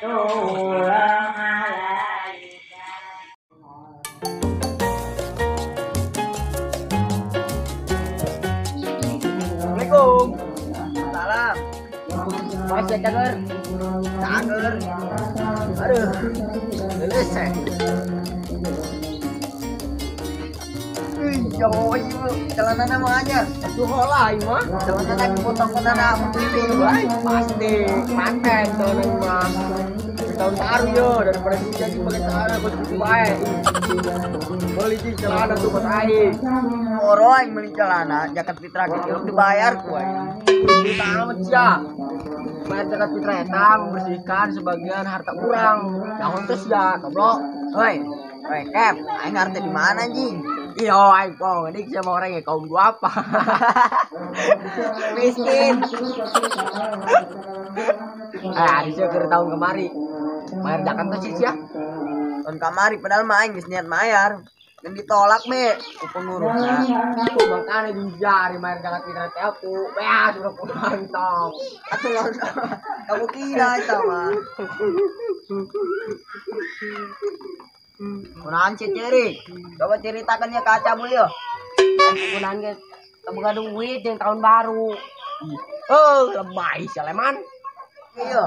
Assalamualaikum. Salam. Mas ya cager. Cager. Aduh. Selesai. Jauh ibu, celana namanya. Tuh hola ibu. Celana nak potong celana berdiri. Pasti manten tuh mah. Tahun baru yo daripada jadi pakai celana bos baik. Beli di celana tuh buat aing. Orang beli celana jaket fitrah gitu dibayar kue. Kita amat ya. Bayar jaket fitrah eta membersihkan sebagian harta kurang. Yang terus ya, goblok. Hoi, Cap, aing harta di mana anjing? Iya, aing kok ini sama orang ya kaum gua apa? Miskin. Harusnya ke tahun kemari. Bayar zakat tuh sih ya. Tahun kemari padahal mah aing geus niat bayar. Dan ditolak me ku pengurusnya. Aku makanya dijari bayar zakat fitrah teh aku. Wah, sudah pantong. Kamu kira itu mah. Kunaon sih Ceri? Coba ceritakan ya kaca mulu yo. Kunaon ge buka duit yang tahun baru. Oh, lebay Saleman. Iya.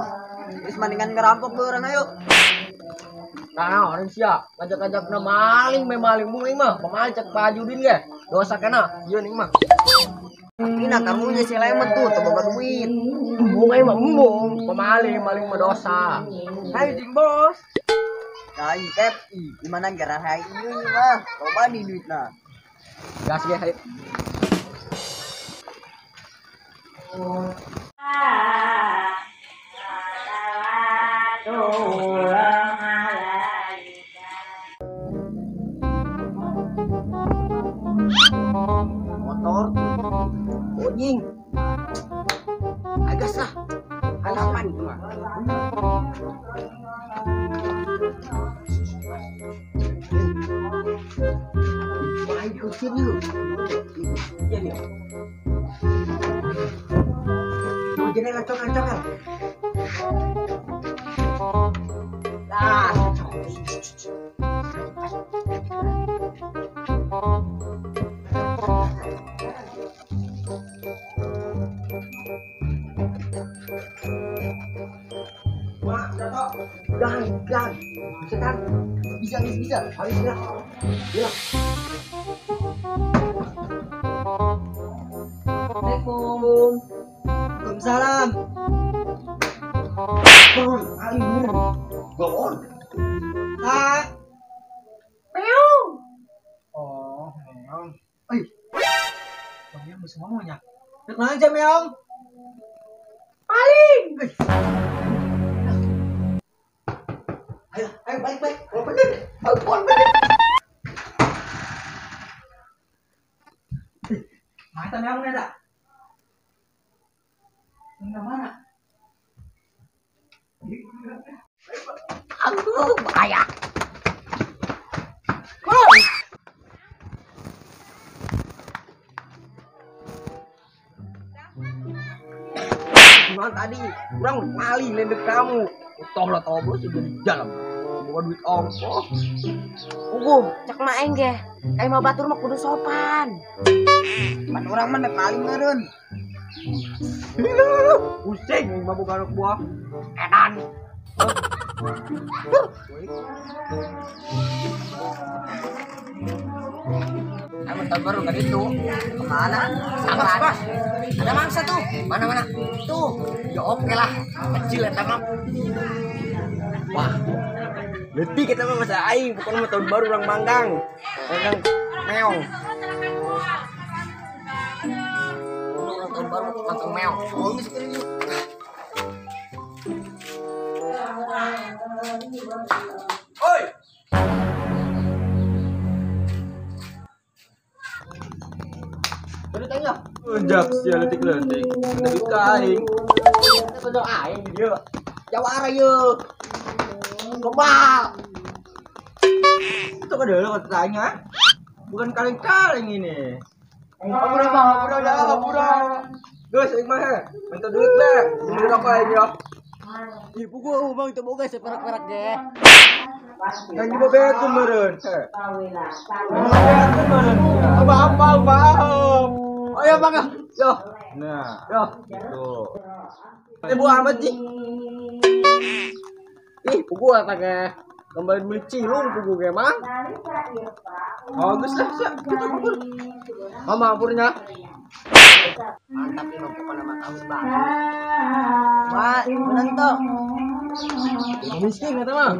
Wis mendingan ngerampok orang ayo. Nah, orang sia, ngajak-ngajak na maling muling mah, pemaling cek baju din ge. Dosa kena, ieu ning mah. Ina kamunya si Lemon tuh boga duit. Embung mah embung, pemaling mah dosa. Hai ding bos. Nah, Cap, gimana gara hai ini mah? Coba di duitna. Gas ge hai. Motor anjing agak sah halaman itu mah main kusir yuk iya nih mau jadi ngacok nah Jangan, bisa kan? Bisa, harus gerak. Gerak. Assalamualaikum. Waalaikumsalam. Gawon. Kak. Meong. Oh, meong. Meong bisa ngomongnya. Tenang aja, meong. Paling. Ayo balik. Kalau bener, telepon bener. Mata meong ada. Mana? Aduh, bahaya. Gimana tadi? Kurang maling lendek kamu. Toh bos sudah di dalam. Bukan duit ongkos. Cek mah enggeh. Kayak mau batur mah kudu sopan. Pan orang mana paling meren. Pusing mah bukan anak buah. Edan. Kamu tahun baru kan itu? Kemana? Apa? Ada mangsa tuh. Mana? Tuh. Ya oke lah. Kecil ya tamam. Wah. Letih kita mah masa aing, bukan mah tahun baru orang manggang meong. Orang tahun baru manggang meong. Oh, miskin yuk. Oi. Udah tanya. Jak sia letik. Dari kain. Kita doa aing di dia. Jawara yeuh. Kebal. Itu kan dulu katanya. Bukan kaleng-kaleng ini. Hampura. Guys, mah. Minta duit, Bang. Beli rokok aja. Ibu gua bang itu boga seperak-perak ge. Yang di bawah itu meren. Apa maaf. Ayo bang, yo. Nah, Yo. tuh. Ibu amat sih. Ih, pugu apa ge? Kembali beli cilung pugu ge mah. Bagus lah, siap. Kita kubur. Mama ampurnya. Mantap ini pokoknya mah tahun baru. Mak, menang toh. Miskin kata mah.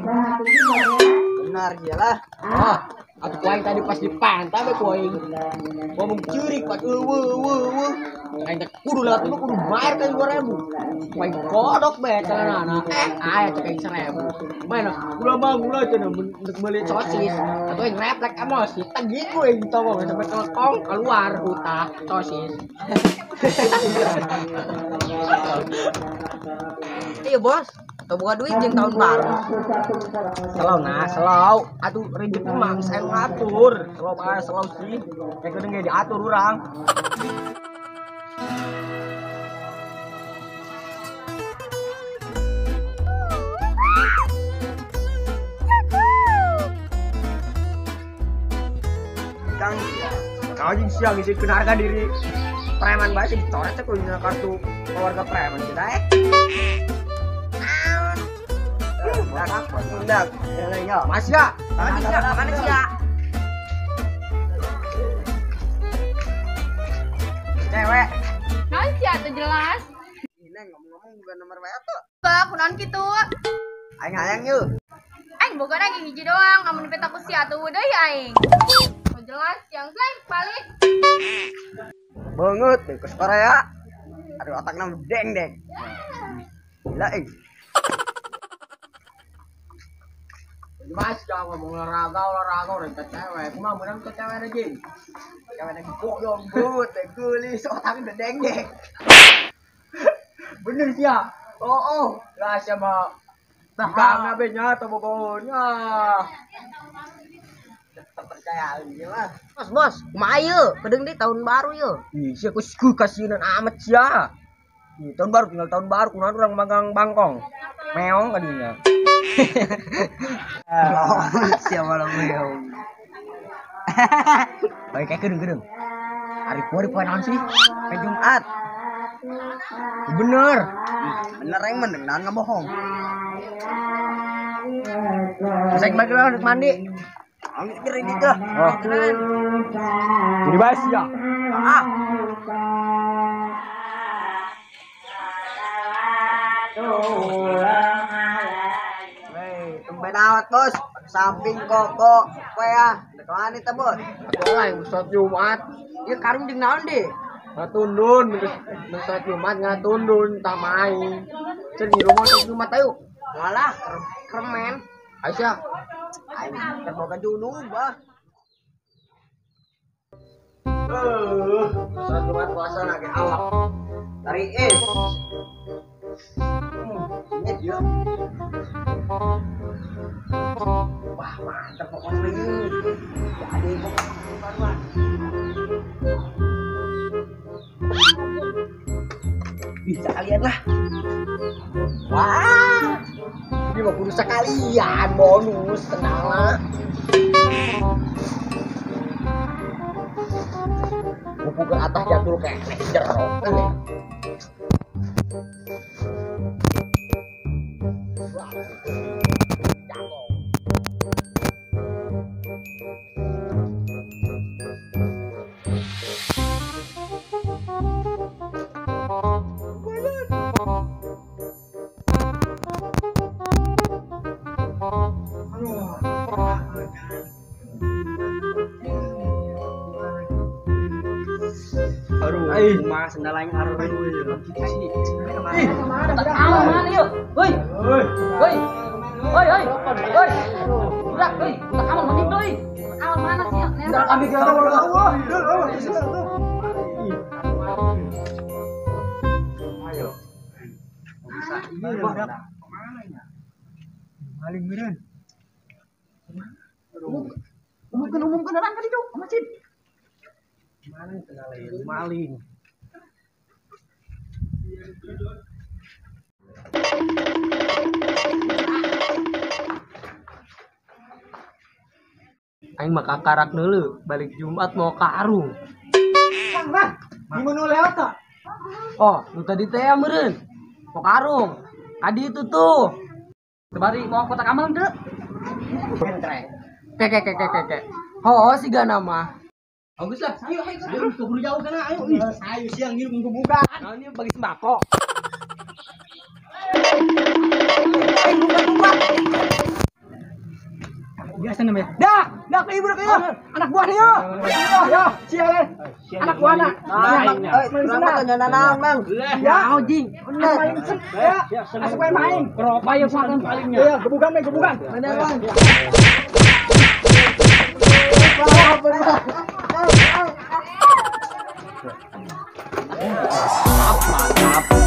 Benar iyalah. Oh, aku kuaing tadi pas di pantai be kuaing. Ngomong cirik pas Kain tak kudu lewat itu kudu bayar kan 2.000. Kuaing kodok be celana. Aya cek 1.000. Mana? Gula cenah untuk beli sosis. Atau yang refleks emosi. Tagi gue yang tau sampai kelekong keluar hutah sosis. Iya bos, atau buka duit jeung tahun baru. Selalu. Atuh rezeki mah saya ngatur. Selalu sih. Kayak gede ge diatur urang. Kau jeung siang isi harga diri preman bae sih dicoret teh kudu kartu keluarga preman kita Undak. Mas ya. Mana sih ya? Cewek. Naon sih atuh jelas? Ini ngomong-ngomong bukan nomor WA tuh. Bah, kunaon kitu? Aing hayang yuk. Aing boga lagi hiji doang, namun dipet aku si atuh deui aing. Oh jelas, yang slang balik. Banget deh ke Korea. Aduh otaknya deng. Gila Mas jangan ngomong olahraga udah ke cewek. Cuma beneran ke cewek aja. Cewek lagi boyong but, gulis otaknya deng. Bener sih ya. Oh. Lah sama Bang abenya atau pokoknya. Percaya lah. Bos, kumaha yeuh? Kedeung di tahun baru yeuh. Ih, sia ku kasihan amat sia. Ih, tahun baru tinggal tahun baru kunaon urang magang bangkong. Meong kadinya. Sia malah meong. Baik kayak kedeung. Hari poe naon sih? Hari Jumat. Bener yang bener, nggak bohong. Saya bagi harus mandi. Ambil kredit lah. Oh. Jadi bas ya. Tumben awat bos. Samping koko, ya. Dekat ini tebus. Aku lah yang sholat Jumat. Ya karung jeung naon deh. Ngatundun, sholat Jumat ngatundun tamai. Cen di rumah sholat Jumat ayo. Walah, kremen. Aisyah. Ayo, terboga dulu, bah. Sholat Jumat puasa lagi awak. Dari es. Ini dia. Wah, mantap pokoknya ini. Jadi pokoknya. Bisa kalian lah. Wah, ini mau bonus sekalian, bonus tenang lah. Buku ke atas jatuh kayak jerok kan ya. Aduh, mas sendalanya aruh gitu sih. Mana yuk? Woi. Udah, tak kamu mati doi. Awal mana sih? Udah kami ke Allah. Ayo. Bisa ini kemana ya? Maling meren. Umumkan orang tadi tuh, masjid. Mana itu maling. Aing mah kakarak dulu, balik Jumat mau ke Arung. Bang, gimana lewat tak? Oh, lu tadi teh meureun. Mau ke Arung. Kadi itu tuh. Sebari mau kotak amal teu? Kek. Oh, siga nama. Bagus lah. Ayo, keburu jauh sana. Ayo. Ayo siang ini buka. Nah, ini bagi sembako. Biasa namanya. Dah ke ibu ke anak buah dia. Ya, sialan. Anak buah anak. Kenapa tanya nanang, Bang? Ya, anjing. Bener. Ya, asuk main. Keropa ya paling palingnya. Ya, gebukan. Bener, Bang. Mantap.